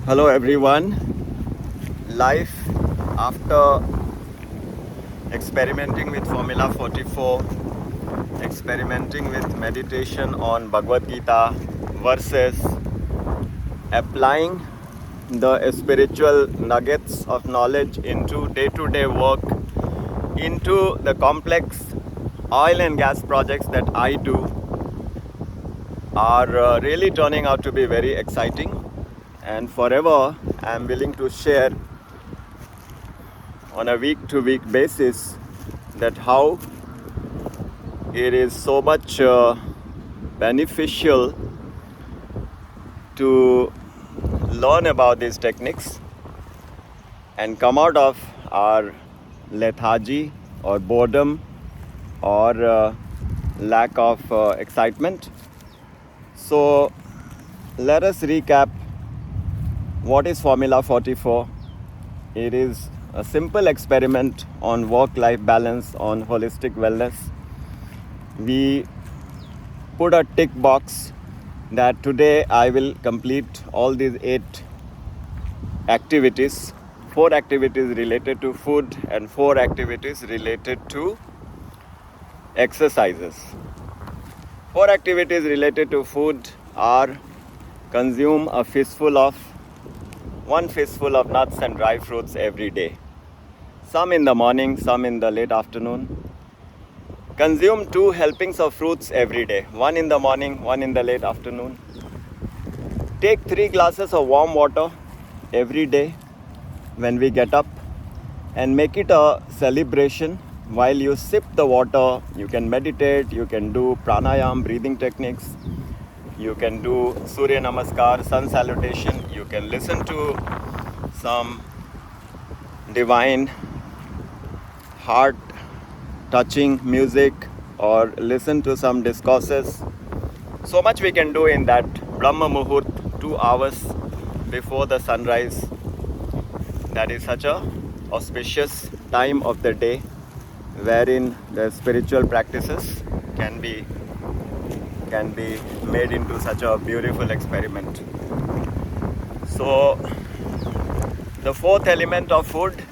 Hello everyone. Life after experimenting with Formula 44, experimenting with meditation on Bhagavad Gita versus applying the spiritual nuggets of knowledge into day-to-day work, into the complex oil and gas projects that I do are really turning out to be very exciting. And forever I am willing to share on a week-to-week basis that how it is so much beneficial to learn about these techniques and come out of our lethargy or boredom or lack of excitement. So let us recap what is Formula 44. It is a simple experiment on work-life balance, on holistic wellness. We put a tick box that today I will complete all these 8 activities. 4 activities related to food and 4 activities related to exercises. 4 activities related to food are: consume one fistful of nuts and dry fruits every day. Some in the morning, some in the late afternoon. Consume 2 helpings of fruits every day. 1 in the morning, 1 in the late afternoon. Take 3 glasses of warm water every day when we get up, and make it a celebration. While you sip the water, you can meditate, you can do pranayam, breathing techniques, you can do Surya Namaskar, sun salutation, you can listen to some divine heart touching music or listen to some discourses. So much we can do in that Brahma Muhurt, 2 hours before the sunrise. That is such a auspicious time of the day wherein the spiritual practices can be made into such a beautiful experiment. So the 4th element of food,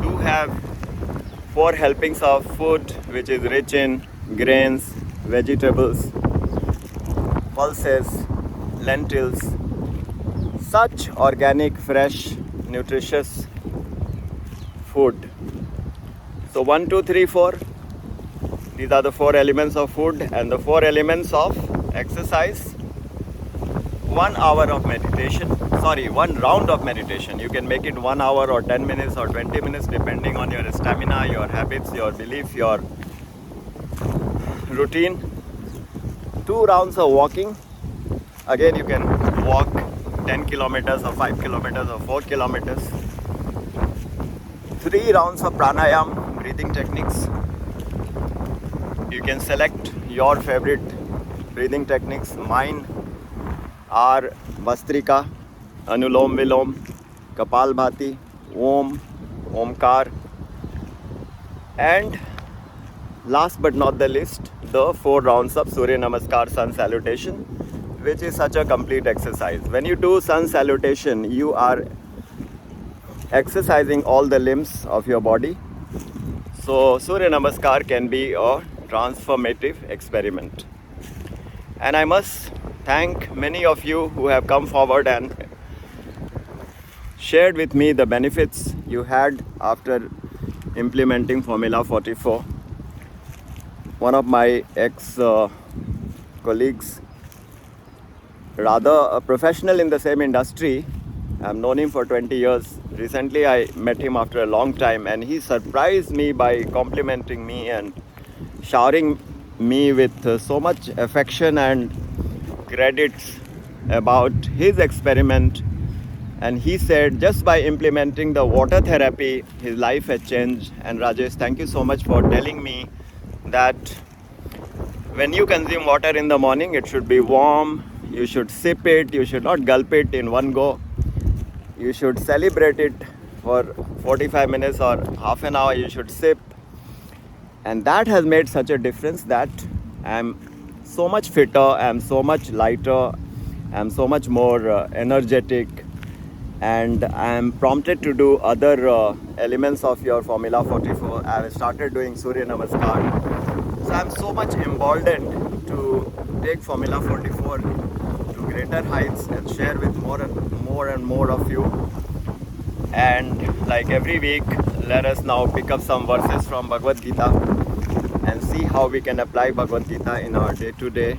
do have 4 helpings of food which is rich in grains, vegetables, pulses, lentils, such organic, fresh, nutritious food. So 1, 2, 3, 4. These are the 4 elements of food, and the 4 elements of exercise. 1 hour of meditation. 1 round of meditation. You can make it 1 hour or 10 minutes or 20 minutes depending on your stamina, your habits, your belief, your routine. 2 rounds of walking. Again, you can walk 10 kilometers or 5 kilometers or 4 kilometers. 3 rounds of pranayam, breathing techniques. You can select your favorite breathing techniques. Mine are Vastrika, Anulom Vilom, Kapalbhati, Om, Omkar, and last but not the least, the 4 rounds of Surya Namaskar, sun salutation, which is such a complete exercise. When you do sun salutation, you are exercising all the limbs of your body. So Surya Namaskar can be a transformative experiment. And I must thank many of you who have come forward and shared with me the benefits you had after implementing Formula 44. One of my ex-colleagues, rather a professional in the same industry, I've known him for 20 years. Recently I met him after a long time, and he surprised me by complimenting me and showering me with so much affection and credits about his experiment. And he said just by implementing the water therapy, his life has changed. And Rajesh, thank you so much for telling me that when you consume water in the morning, it should be warm, you should sip it, you should not gulp it in one go. You should celebrate it for 45 minutes or half an hour, you should sip. And that has made such a difference that I'm so much fitter, I'm so much lighter, I'm so much more energetic, and I am prompted to do other elements of your Formula 44. I have started doing Surya Namaskar. So I am so much emboldened to take Formula 44 to greater heights and share with more and more of you. And like every week, let us now pick up some verses from Bhagavad Gita and see how we can apply Bhagavad Gita in our day-to-day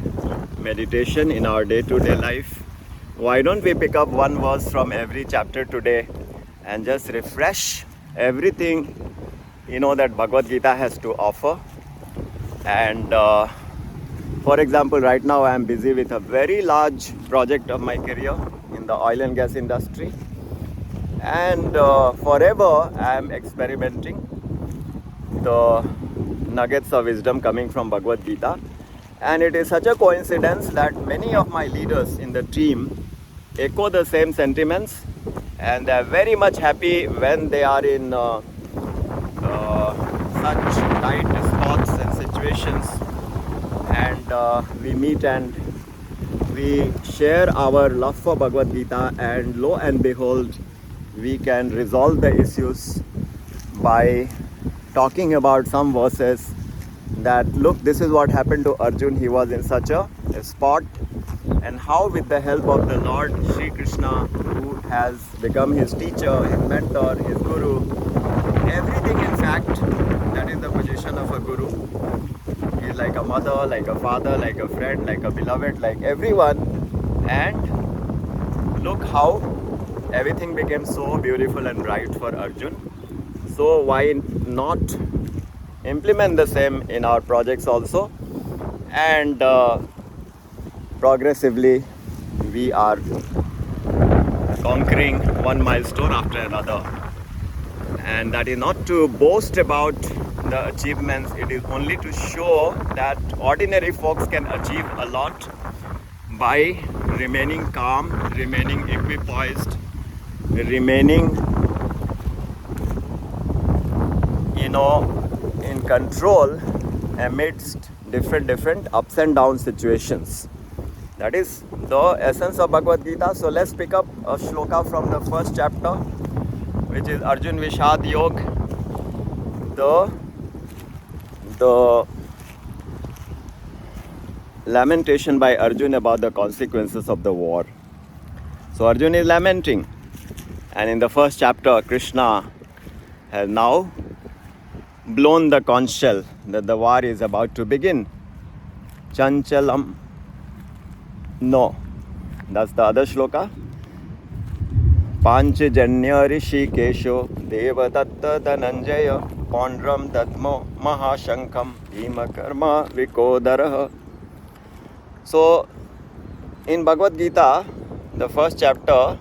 meditation, in our day-to-day life. Why don't we pick up one verse from every chapter today and just refresh everything that Bhagavad Gita has to offer. And for example, right now I am busy with a very large project of my career in the oil and gas industry, and forever I am experimenting the nuggets of wisdom coming from Bhagavad Gita. And it is such a coincidence that many of my leaders in the team echo the same sentiments, and they are very much happy when they are in such tight spots and situations, and we meet and we share our love for Bhagavad Gita, and lo and behold, we can resolve the issues by talking about some verses that, look, this is what happened to Arjun. He was in such a spot, and how with the help of the Lord Sri Krishna, who has become his teacher, his mentor, his guru, everything in fact, that is the position of a guru. He is like a mother, like a father, like a friend, like a beloved, like everyone. And look how everything became so beautiful and bright for Arjun. So why not implement the same in our projects also? And progressively we are conquering one milestone after another. And that is not to boast about the achievements, it is only to show that ordinary folks can achieve a lot by remaining calm, remaining equipoised, remaining in control amidst different ups and down situations. That is the essence of Bhagavad Gita. So let's pick up a shloka from the first chapter, which is Arjun Vishad Yog, the lamentation by Arjun about the consequences of the war. So Arjun is lamenting, and in the first chapter, Krishna has now blown the conch shell that the war is about to begin. Chanchalam. No, that's the other shloka. Panchajanya Rishi Kesho Devadatta Dhananjaya Pondram Dadmo Mahashankam Bhima Karma Vikodaraha. So in Bhagavad Gita, the first chapter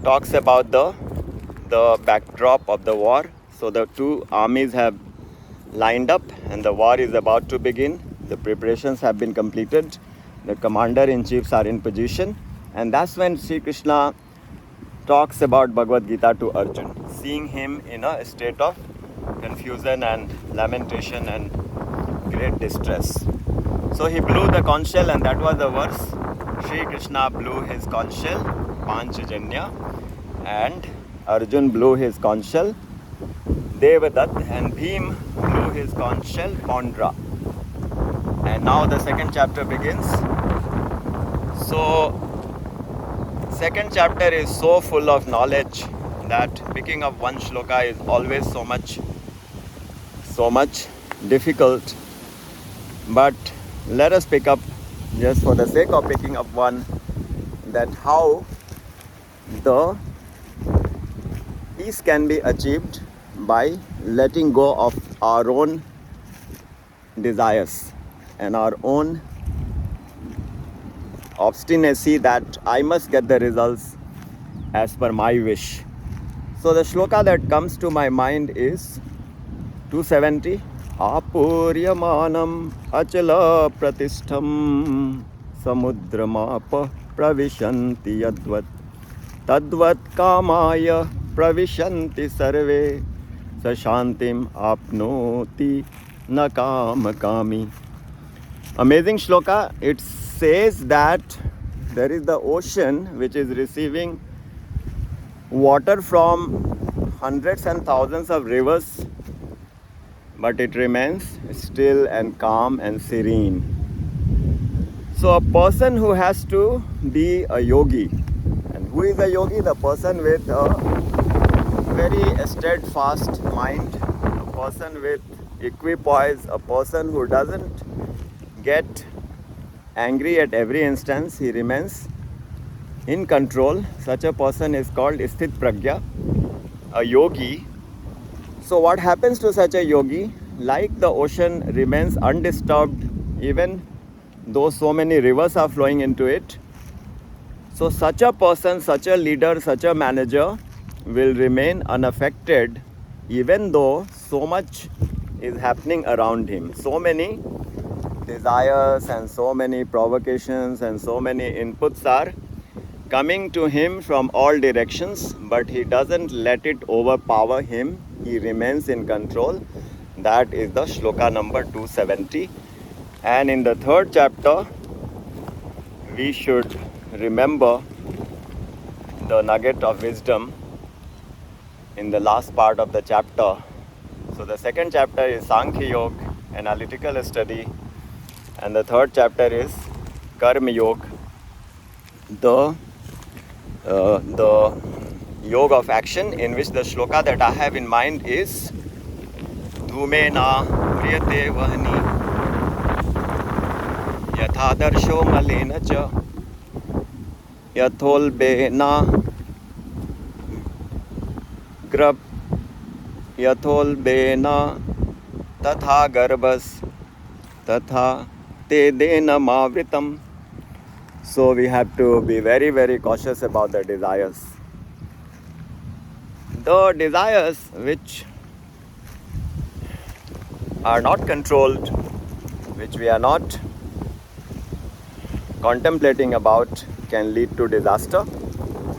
talks about the backdrop of the war. So the two armies have lined up and the war is about to begin. The preparations have been completed. The commander-in-chiefs are in position. And that's when Sri Krishna talks about Bhagavad Gita to Arjun, seeing him in a state of confusion and lamentation and great distress. So he blew the conch shell, and that was the verse. Sri Krishna blew his conch shell, Panchajanya, and Arjun blew his conch shell, Devadatt, and Bhim blew his conch shell, Pondra. And now the second chapter begins. So second chapter is so full of knowledge that picking up one shloka is always so much difficult. But let us pick up, just for the sake of picking up one, that how the peace can be achieved by letting go of our own desires and our own obstinacy that I must get the results as per my wish. So the shloka that comes to my mind is 270. Apuryamanam achala pratistham samudramapa pravishanti yadvat tadvat kamaya pravishanti sarve sashantim apnoti nakamakami. Amazing shloka. It says that there is the ocean which is receiving water from hundreds and thousands of rivers, but it remains still and calm and serene. So a person who has to be a yogi, and who is a yogi? The person with a very steadfast mind, a person with equipoise, a person who doesn't get angry at every instance, he remains in control. Such a person is called Sthit Pragya, a yogi. So what happens to such a yogi? Like the ocean remains undisturbed even though so many rivers are flowing into it. So such a person, such a leader, such a manager will remain unaffected even though so much is happening around him. So many desires and so many provocations and so many inputs are coming to him from all directions, but he doesn't let it overpower him. He remains in control. That is the shloka number 270. And in the third chapter, we should remember the nugget of wisdom in the last part of the chapter. So the second chapter is Sankhya Yoga, analytical study, and the third chapter is Karma Yoga, the yoga of action, in which the shloka that I have in mind is Dhumena priyate vahani Yathadarsho malena cha Yatholbena grab Yatholbena tatha garbhas tatha tedena mavritam. So we have to be very, very cautious about the desires. The desires which are not controlled, which we are not contemplating about, can lead to disaster.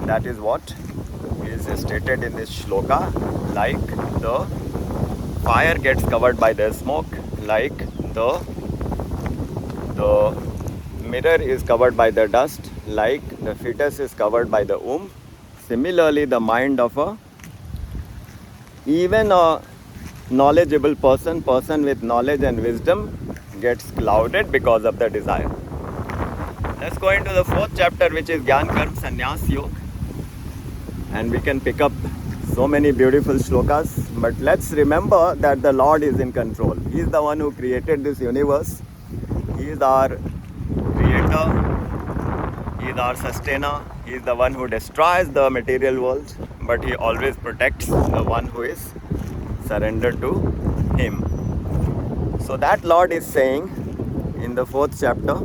That is what is stated in this shloka. Like the fire gets covered by the smoke, like the mirror is covered by the dust, like the fetus is covered by the womb. Similarly, the mind of even a knowledgeable person with knowledge and wisdom gets clouded because of the desire. Let's go into the fourth chapter, which is Gyan Karma Sannyas Yoga, and we can pick up so many beautiful shlokas. But let's remember that the Lord is in control. He is the one who created this universe. He is our creator. He is our sustainer. He is the one who destroys the material world, but he always protects the one who is surrendered to him. So that Lord is saying in the fourth chapter,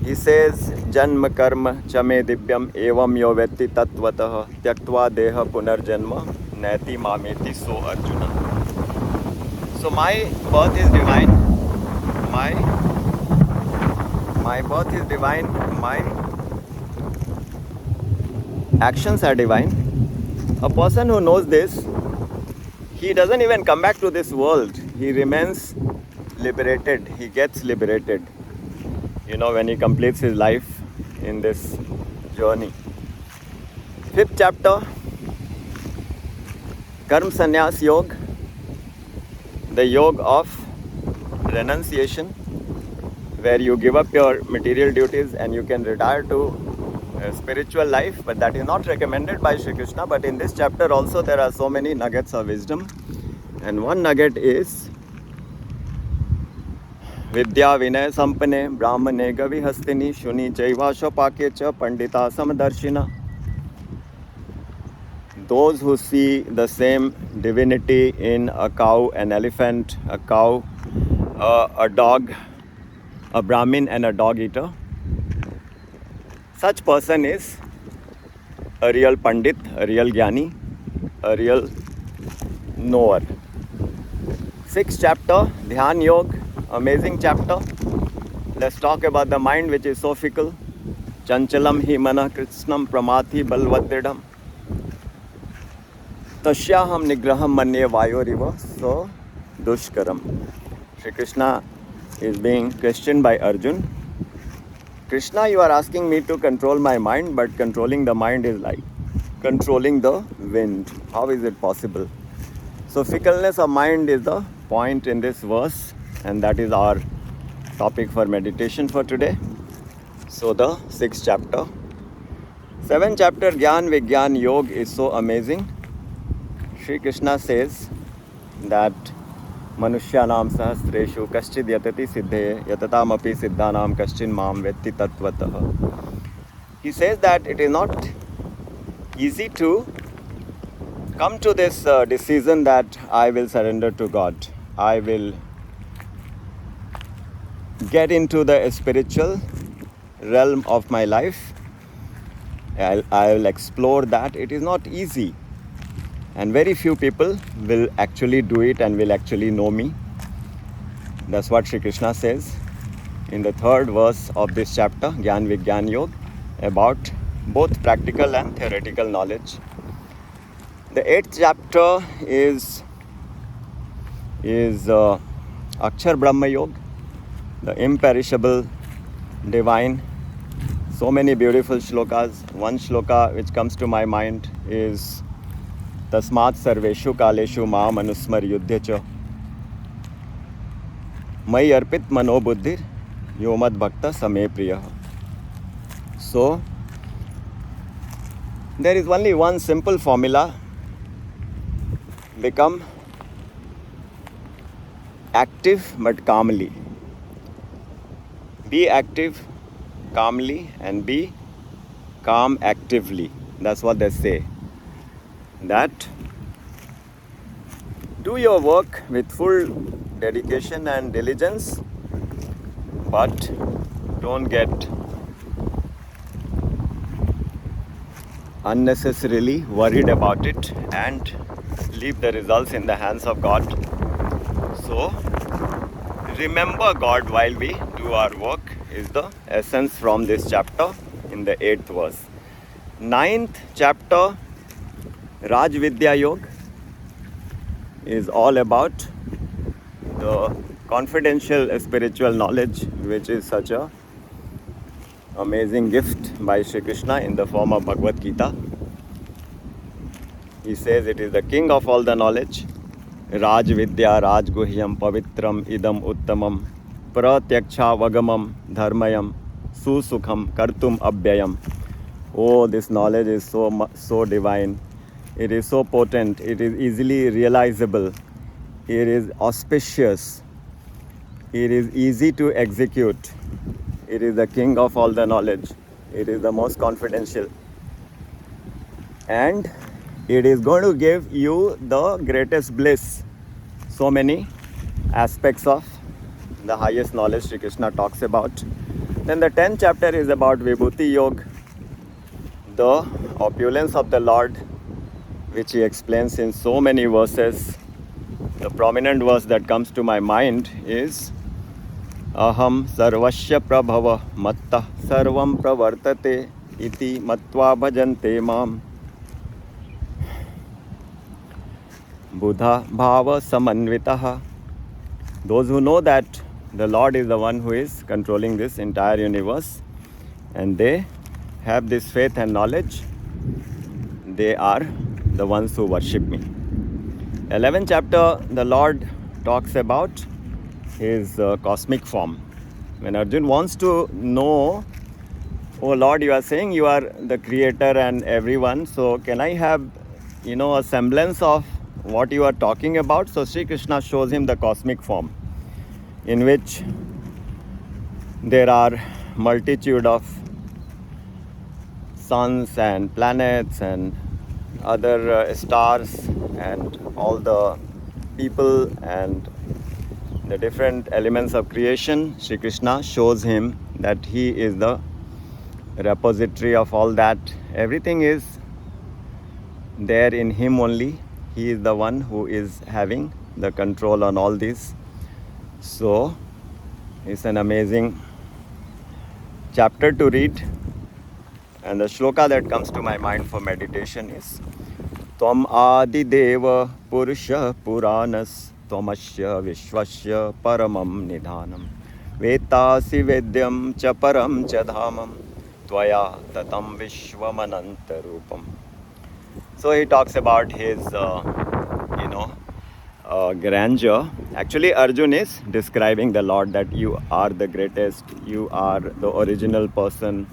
he says, Janma karma chame divyam evam yo vetti tatvatah tyaktva deha punarjanma neti mameti so Arjuna. So my birth is divine. My birth is divine. My actions are divine. A person who knows this, he doesn't even come back to this world. He remains liberated. He gets liberated, when he completes his life in this journey. Fifth chapter, Karma Sannyas Yoga, the yoga of renunciation, where you give up your material duties and you can retire to a spiritual life, but that is not recommended by Shri Krishna. But in this chapter also there are so many nuggets of wisdom, and one nugget is Vidya Vinay Sampane Brahmane Gavi Hastini Shuni Chaivasha Pakecha Pandita Samadarshina. Those who see the same divinity in a cow, an elephant, a cow, a dog, a Brahmin and a dog eater, such person is a real Pandit, a real Jnani, a real knower. Sixth chapter, Dhyan Yoga, amazing chapter. Let's talk about the mind which is so fickle. Chanchalam hi mana krishnam pramathi balvadridam. Tashyaham nigraham manye vayoriva so dushkaram. Shri Krishna is being questioned by Arjun. Krishna, you are asking me to control my mind, but controlling the mind is like controlling the wind. How is it possible? So fickleness of mind is the point in this verse, and that is our topic for meditation for today. So the 6th chapter. 7th chapter, Gyan Vigyan Yog, is so amazing. Sri Krishna says that Manushyanam sahasreshu kaschid yatati siddhe yatatam api siddhanam kaschin mam vetti tatvatah. He says that it is not easy to come to this decision that I will surrender to God. I will get into the spiritual realm of my life. I will explore that. It is not easy. And very few people will actually do it and will actually know me. That's what Sri Krishna says in the 3rd verse of this chapter, Gyan Vigyan Yog, about both practical and theoretical knowledge. The 8th chapter is Akshar Brahma Yog, the imperishable divine. So many beautiful shlokas. One shloka which comes to my mind is Tasmat Sarveshu Kaleshu Maam Anusmar Yudhya Cha Mai Arpit Mano Buddhir Yomad Bhakta Same Priya. So there is only one simple formula: become active but calmly. Be active calmly and be calm actively. That's what they say. That do your work with full dedication and diligence, but don't get unnecessarily worried about it and leave the results in the hands of God. So remember God while we do our work is the essence from this chapter in the 8th verse. 9th chapter, Raj Vidya Yoga, is all about the confidential spiritual knowledge, which is such a amazing gift by Sri Krishna in the form of Bhagavad Gita. He says it is the king of all the knowledge. Raj Vidya Raj Guhyam Pavitram Idam Uttamam Pratyaksha Vagamam Dharmayam Susukham Kartum Abhyayam. Oh, this knowledge is so divine. It is so potent. It is easily realizable. It is auspicious. It is easy to execute. It is the king of all the knowledge. It is the most confidential. And it is going to give you the greatest bliss. So many aspects of the highest knowledge Sri Krishna talks about. Then the 10th chapter is about Vibhuti Yoga, the opulence of the Lord, which he explains in so many verses. The prominent verse that comes to my mind is Aham sarvasya prabhava matta sarvam pravartate iti matva bhajante mam buddha bhava samanvitaha. Those who know that the Lord is the one who is controlling this entire universe, and they have this faith and knowledge, they are the ones who worship me. 11th chapter, the Lord talks about his cosmic form. When Arjun wants to know, oh Lord, you are saying you are the creator and everyone, so can I have, a semblance of what you are talking about? So Sri Krishna shows him the cosmic form, in which there are multitude of suns and planets and other stars and all the people and the different elements of creation. Sri Krishna shows him that he is the repository of all that. Everything is there in him only. He is the one who is having the control on all this. So it's an amazing chapter to read. And the shloka that comes to my mind for meditation is Tvam Adi Deva Purusha Puranas Tvamasya Vishwasya Paramam Nidhanam Vetasi Vedyam cha param cha dhamam Tvaya tatam vishvamananta rupam. So he talks about his, grandeur. Actually, Arjun is describing the Lord that you are the greatest, you are the original person,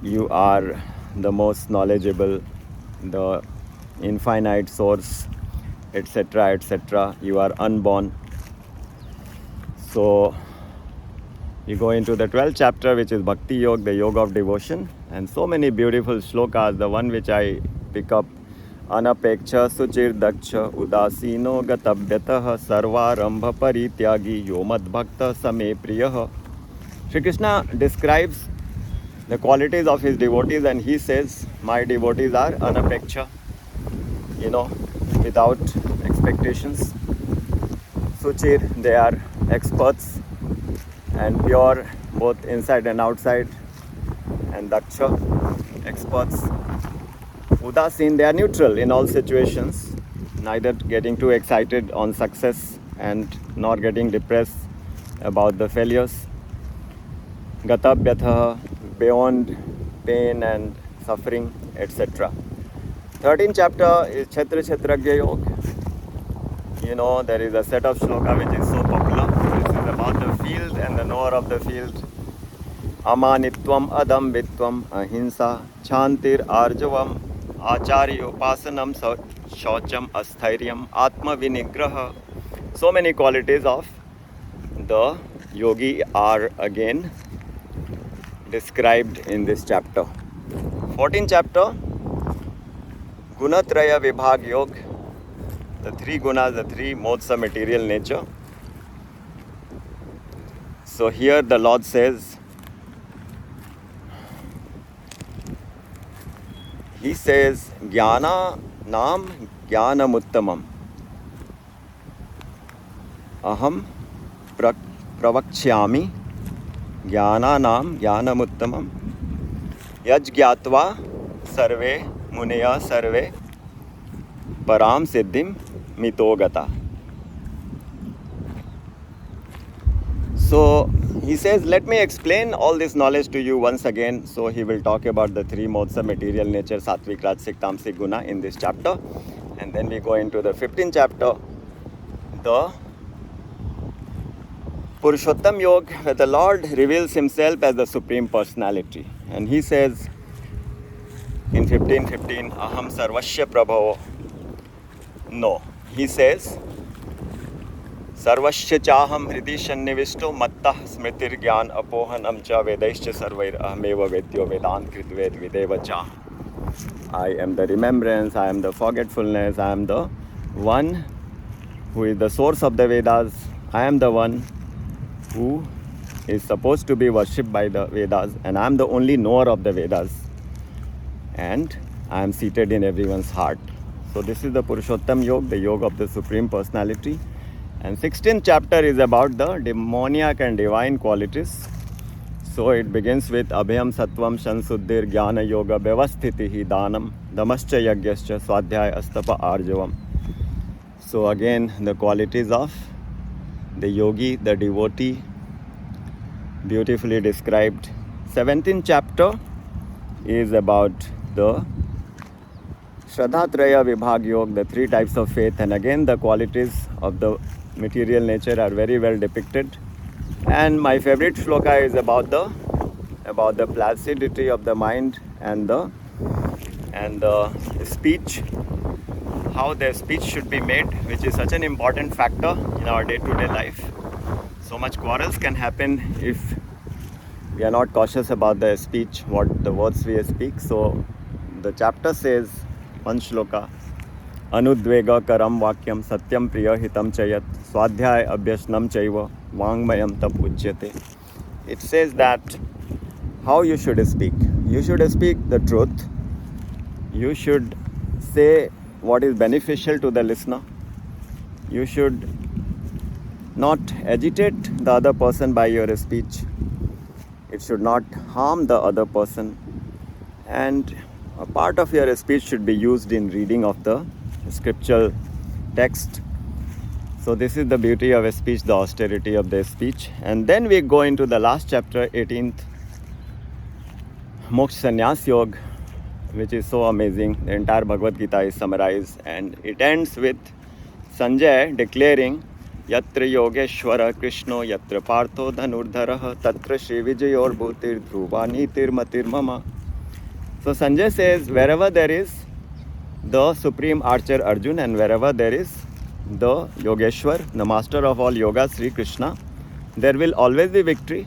you are the most knowledgeable, the infinite source, etc., etc. You are unborn. So we go into the 12th chapter, which is Bhakti Yoga, the yoga of devotion, and so many beautiful shlokas. The one which I pick up, Anapeksha Suchir Daksha Udasino Gatabhyatah Sarvarambha Parityagi Yomad Bhakta Same Priyah. Shri Krishna describes the qualities of his devotees, and he says, my devotees are Anapeksha, without expectations. Suchir, they are experts and pure both inside and outside. And Daksha, experts. Udasin, they are neutral in all situations, neither getting too excited on success and nor getting depressed about the failures. Gatabhyatha, beyond pain and suffering, etc. 13th chapter is Kshetra Kshetragya Yoga. There is a set of shloka which is so popular. This is about the field and the knower of the field. Amanitvam adambitvam ahimsa chantir arjavam acharya upasanam shaucham asthiryam atma vinigraha. So many qualities of the yogi are again described in this chapter. 14th chapter, Gunatraya Vibhag Yoga. The three gunas, the three modes of material nature. So here the Lord says, He says, Jnana Nam Jnanam Uttamam. Aham Pravakshami Jnana Nam Jnanam Uttamam. Yaj Gyatva Sarve Muneya Sarve Param Siddhim Mitogata. So he says, let me explain all this knowledge to you once again. So he will talk about the three modes of material nature, Sattvic, Rajasic, Tamasic Guna in this chapter. And then we go into the 15th chapter, the Purushottam Yoga, where the Lord reveals himself as the Supreme Personality. And he says in 15:15, Aham Sarvasya Prabhavo. No, he says, Sarvasya chaham hridi sannivishto mattah smritir gyan apohanam cha vedaischa sarvair ahmeva vedyo vedant kritved videva cha. I am the remembrance, I am the forgetfulness, I am the one who is the source of the Vedas. I am the one who is supposed to be worshipped by the Vedas, and I am the only knower of the Vedas. And I am seated in everyone's heart. So this is the Purushottam Yoga, the yoga of the Supreme Personality. And 16th chapter is about the demoniac and divine qualities. So it begins with Abhyam Sattvam Shansuddhir Jnana Yoga Vyavasthitihi Danam Damascha Yagyascha Swadhyaya Astapa Arjavam. So again the qualities of the yogi, the devotee, beautifully described. 17th chapter is about the Shraddhatraya Vibhag Yoga, the three types of faith, and again the qualities of the material nature are very well depicted. And my favorite shloka is about the placidity of the mind and the speech, how the speech should be made, which is such an important factor in our day-to-day life. So much quarrels can happen if we are not cautious about the speech, what the words we speak. So the chapter says, one shloka, Anudvega karam vakyam satyam priya hitam chayat swadhyaya abhyasnam chaiva vangmayam tap uchyate. It says that how you should speak. You should speak the truth. You should say what is beneficial to the listener. You should not agitate the other person by your speech. It should not harm the other person. And a part of your speech should be used in reading of the scriptural text. So this is the beauty of a speech, the austerity of the speech. And then we go into the last chapter, 18th, Moksha Sannyas Yoga, which is so amazing. The entire Bhagavad Gita is summarized, and it ends with Sanjay declaring, Yatra Yogeshwara Krishno Yatra Partho Dhanurdharaha Tatra Shri Vijayor Bhutir Dhruvani Tirmatir Mama. So Sanjay says, wherever there is the supreme archer Arjun, and wherever there is the Yogeshwar, the master of all yoga, Sri Krishna, there will always be victory,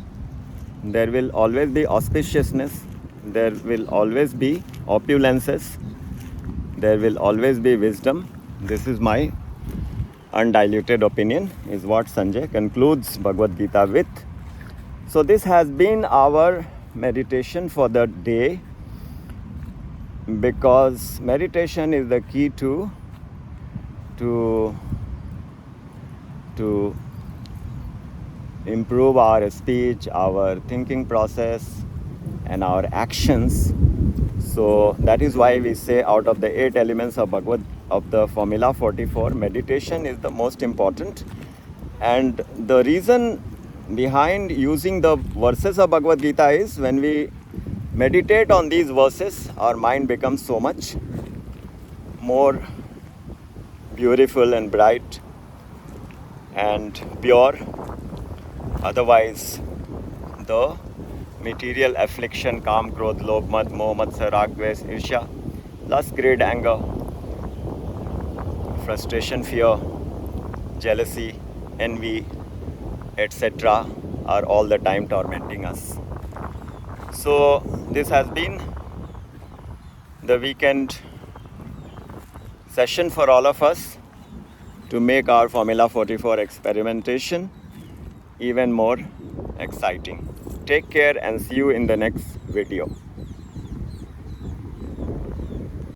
there will always be auspiciousness, there will always be opulences, there will always be wisdom. This is my undiluted opinion, is what Sanjay concludes Bhagavad Gita with. So this has been our meditation for the day, because meditation is the key to improve our speech, our thinking process, and our actions. So that is why we say, out of the 8 elements of the Formula 44, meditation is the most important. And the reason behind using the verses of Bhagavad Gita is, when we meditate on these verses, our mind becomes so much more beautiful and bright and pure. Otherwise, the material affliction, kam, krodh, lobh, mad, moh, matsar, rag, dvesh, irsha, lust, greed, anger, frustration, fear, jealousy, envy, etc. are all the time tormenting us. So this has been the weekend session for all of us to make our Formula 44 experimentation even more exciting. Take care and see you in the next video.